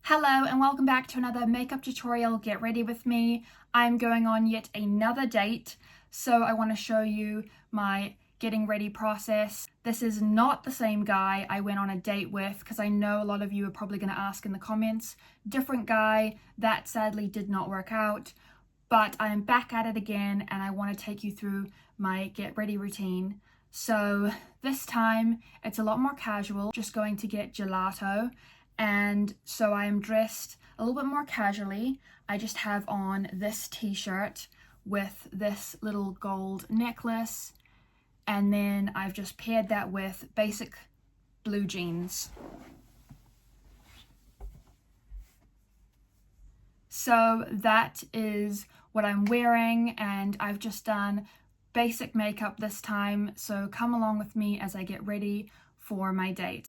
Hello and welcome back to another makeup tutorial. Get ready with me. I'm going on yet another date, so I want to show you my getting ready process. This is not the same guy I went on a date with, because I know a lot of you are probably going to ask in the comments. Different guy. That sadly did not work out, but I am back at it again and I want to take you through my get ready routine. So this time it's a lot more casual, just going to get gelato. And so I am dressed a little bit more casually. I just have on this t-shirt with this little gold necklace, and then I've just paired that with basic blue jeans. So that is what I'm wearing, and I've just done basic makeup this time, so come along with me as I get ready for my date.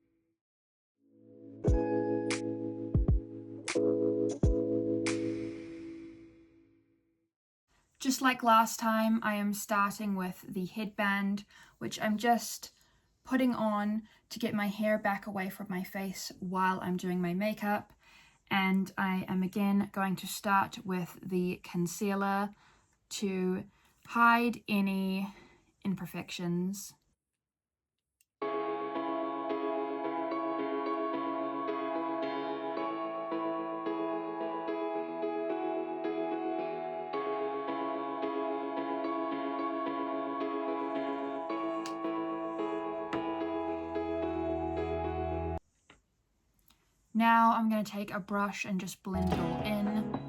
Just like last time, I am starting with the headband, which I'm just putting on to get my hair back away from my face while I'm doing my makeup. And I am again going to start with the concealer to hide any imperfections. Now I'm going to take a brush and just blend it all in.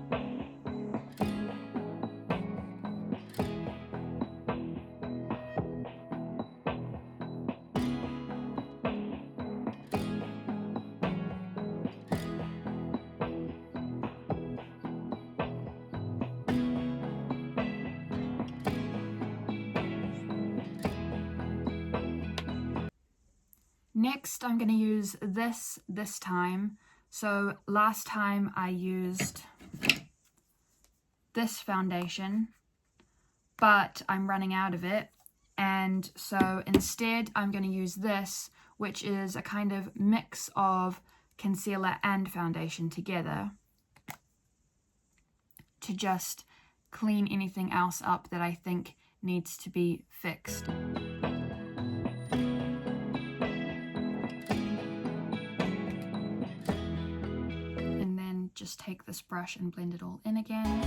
Next, I'm going to use this time. So last time I used this foundation, but I'm running out of it. And so instead, I'm going to use this, which is a kind of mix of concealer and foundation together, to just clean anything else up that I think needs to be fixed. Just take this brush and blend it all in again.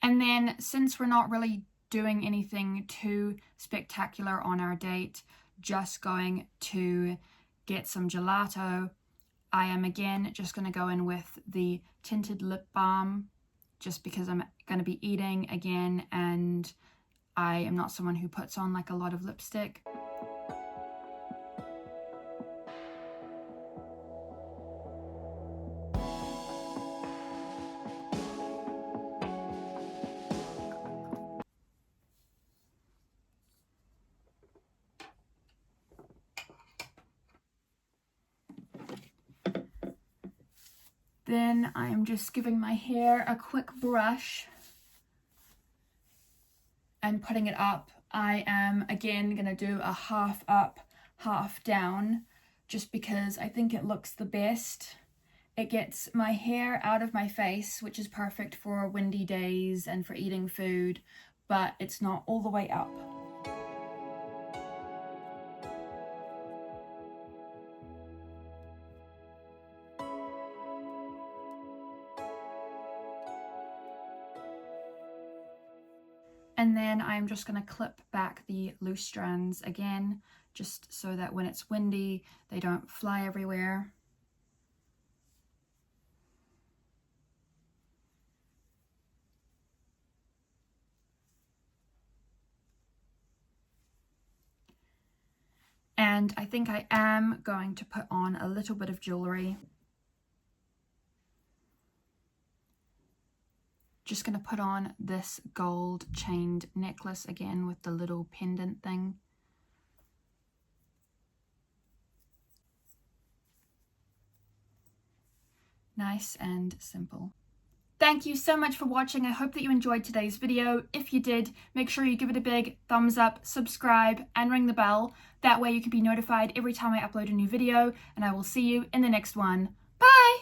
And then, since we're not really doing anything too spectacular on our date, just going to get some gelato, I am again just going to go in with the tinted lip balm, just because I'm going to be eating again and I am not someone who puts on like a lot of lipstick. Then I'm just giving my hair a quick brush and putting it up. I am again gonna do a half up, half down, just because I think it looks the best. It gets my hair out of my face, which is perfect for windy days and for eating food, but it's not all the way up. And then I'm just going to clip back the loose strands again, just so that when it's windy, they don't fly everywhere. And I think I am going to put on a little bit of jewelry. Just going to put on this gold chained necklace again with the little pendant thing. Nice and simple. Thank you so much for watching. I hope that you enjoyed today's video. If you did, make sure you give it a big thumbs up, subscribe, and ring the bell. That way you can be notified every time I upload a new video, and I will see you in the next one. Bye!